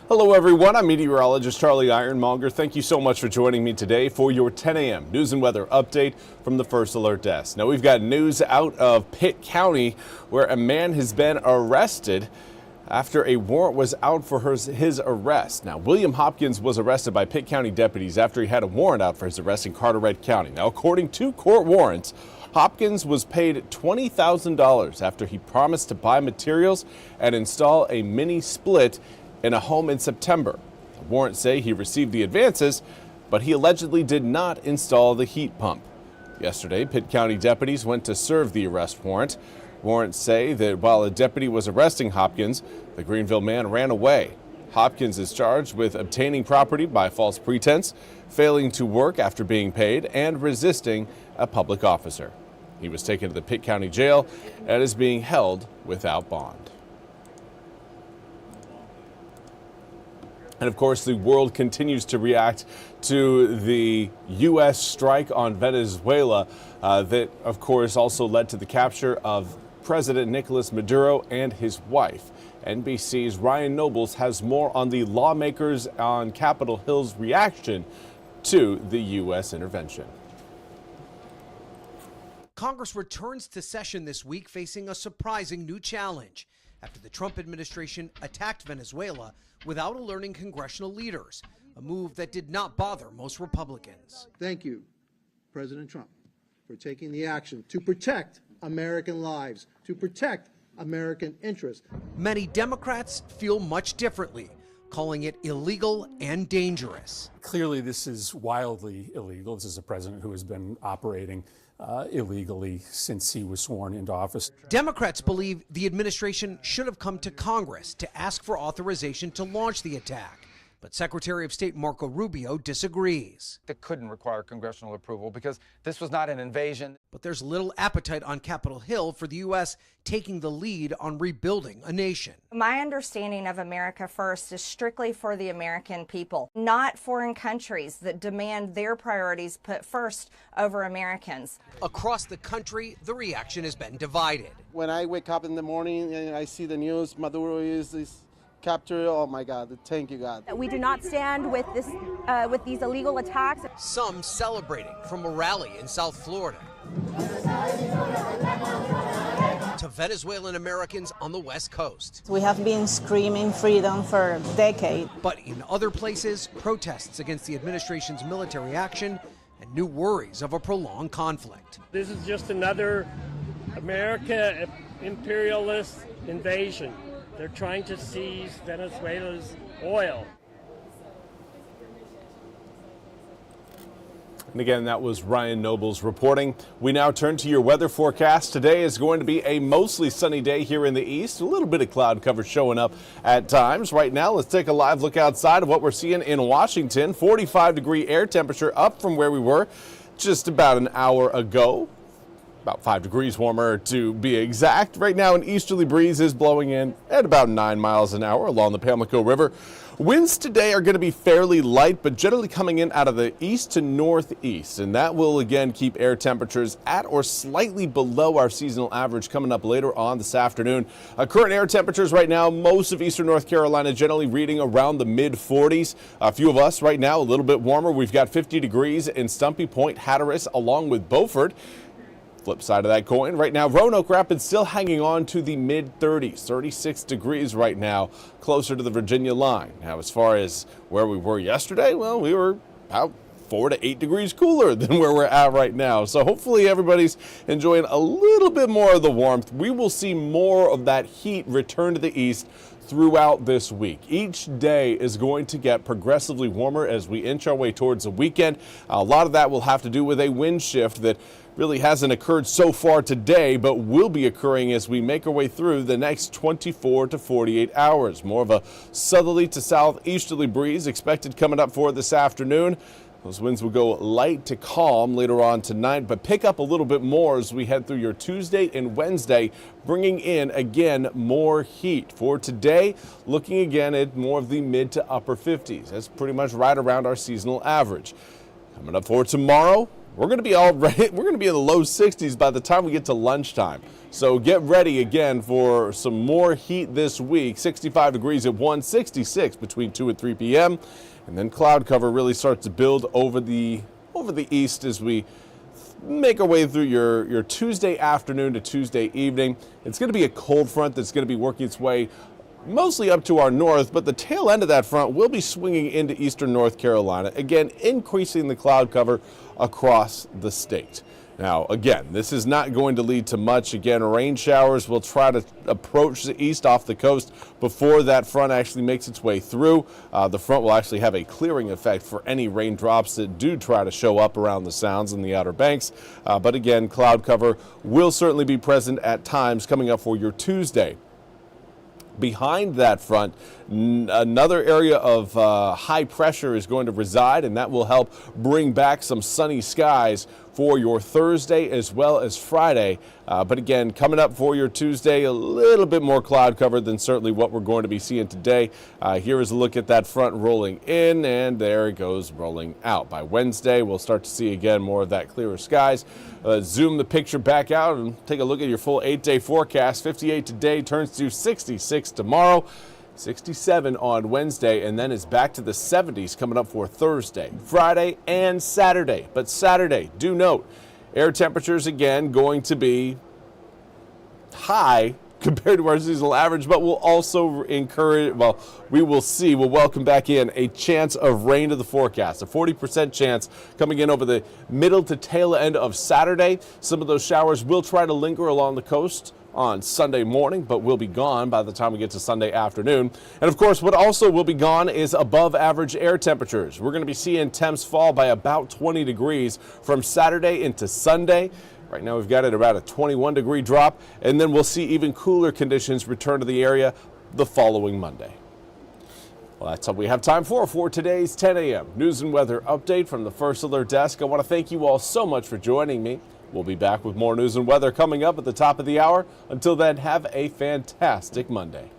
Hello everyone, I'm Meteorologist Charlie Ironmonger. Thank you so much for joining me today for your 10 a.m. news and weather update from the First Alert Desk. Now we've got news out of Pitt County where a man has been arrested after a warrant was out for his arrest. Now, William Hopkins was arrested by Pitt County deputies after he had a warrant out for his arrest in Carteret County. Now, according to court warrants, Hopkins was paid $20,000 after he promised to buy materials and install a mini split in a home in September. The warrants say he received the advances, but he allegedly did not install the heat pump. Yesterday, Pitt County deputies went to serve the arrest warrant. Warrants say that while a deputy was arresting Hopkins, the Greenville man ran away. Hopkins is charged with obtaining property by false pretense, failing to work after being paid, and resisting a public officer. He was taken to the Pitt County Jail and is being held without bond. And of course, the world continues to react to the U.S. strike on Venezuela that, of course, also led to the capture of President Nicolas Maduro and his wife. NBC's Ryan Nobles has more on the lawmakers on Capitol Hill's reaction to the U.S. intervention. Congress returns to session this week facing a surprising new challenge after the Trump administration attacked Venezuela without alerting congressional leaders, a move that did not bother most Republicans. Thank you, President Trump, for taking the action to protect American lives, to protect American interests. Many Democrats feel much differently, calling it illegal and dangerous. Clearly, this is wildly illegal. This is a president who has been operating illegally since he was sworn into office. Democrats believe the administration should have come to Congress to ask for authorization to launch the attack. But Secretary of State Marco Rubio disagrees. It couldn't require congressional approval because this was not an invasion. But there's little appetite on Capitol Hill for the U.S. taking the lead on rebuilding a nation. My understanding of America First is strictly for the American people, not foreign countries that demand their priorities put first over Americans. Across the country, the reaction has been divided. When I wake up in the morning and I see the news, Maduro is capture, oh my God, thank you, God. We do not stand with this, with these illegal attacks. Some celebrating from a rally in South Florida to Venezuelan Americans on the West Coast. We have been screaming freedom for decades. But in other places, protests against the administration's military action and new worries of a prolonged conflict. This is just another America imperialist invasion. They're trying to seize Venezuela's oil. And again, that was Ryan Nobles reporting. We now turn to your weather forecast. Today is going to be a mostly sunny day here in the east. A little bit of cloud cover showing up at times. Right now, let's take a live look outside of what we're seeing in Washington. 45-degree air temperature up from where we were just about an hour ago. About 5 degrees warmer to be exact. Right now, an easterly breeze is blowing in at about 9 miles an hour along the Pamlico River. Winds today are going to be fairly light, but generally coming in out of the east to northeast. And that will again keep air temperatures at or slightly below our seasonal average coming up later on this afternoon. Current air temperatures right now, most of eastern North Carolina generally reading around the mid-40s. A few of us right now a little bit warmer. We've got 50 degrees in Stumpy Point, Hatteras, along with Beaufort. Flip side of that coin, right now Roanoke Rapids still hanging on to the mid-30s, 36 degrees right now, closer to the Virginia line. Now, as far as where we were yesterday, well, we were about 4 to 8 degrees cooler than where we're at right now. So hopefully everybody's enjoying a little bit more of the warmth. We will see more of that heat return to the east throughout this week. Each day is going to get progressively warmer as we inch our way towards the weekend. A lot of that will have to do with a wind shift that really hasn't occurred so far today, but will be occurring as we make our way through the next 24 to 48 hours. More of a southerly to southeasterly breeze expected coming up for this afternoon. Those winds will go light to calm later on tonight, but pick up a little bit more as we head through your Tuesday and Wednesday, bringing in, again, more heat. For today, looking again at more of the mid to upper 50s. That's pretty much right around our seasonal average. Coming up for tomorrow, we're going to be all right. We're going to be in the low 60s by the time we get to lunchtime. So get ready again for some more heat this week. 65 degrees at 1, 66 between 2 and 3 p.m. And then cloud cover really starts to build over the east as we make our way through your Tuesday afternoon to Tuesday evening. It's going to be a cold front that's going to be working its way mostly up to our north, but the tail end of that front will be swinging into eastern North Carolina, again increasing the cloud cover across the state. Now, again, this is not going to lead to much. Again, rain showers will try to approach the east off the coast before that front actually makes its way through. The front will actually have a clearing effect for any raindrops that do try to show up around the Sounds and the Outer Banks. But again, cloud cover will certainly be present at times coming up for your Tuesday. Behind that front, another area of high pressure is going to reside, and that will help bring back some sunny skies for your Thursday as well as Friday. But again, coming up for your Tuesday, a little bit more cloud cover than certainly what we're going to be seeing today. Here is a look at that front rolling in, and there it goes rolling out. By Wednesday, we'll start to see again more of that clearer skies. Zoom the picture back out and take a look at your full 8-day forecast. 58 today turns to 66 tomorrow. 67 on Wednesday, and then it's back to the 70s coming up for Thursday, Friday, and Saturday. But Saturday, do note, air temperatures again going to be high compared to our seasonal average, but we'll also encourage, well, we will see, we'll welcome back in a chance of rain to the forecast, a 40% chance coming in over the middle to tail end of Saturday. Some of those showers will try to linger along the coast on Sunday morning, but will be gone by the time we get to Sunday afternoon. And of course, what also will be gone is above average air temperatures. We're going to be seeing temps fall by about 20 degrees from Saturday into Sunday. Right now we've got it about a 21 degree drop, and then we'll see even cooler conditions return to the area the following Monday. Well, that's all we have time for today's 10 a.m. news and weather update from the First Alert Desk. I want to thank you all so much for joining me. We'll be back with more news and weather coming up at the top of the hour. Until then, have a fantastic Monday.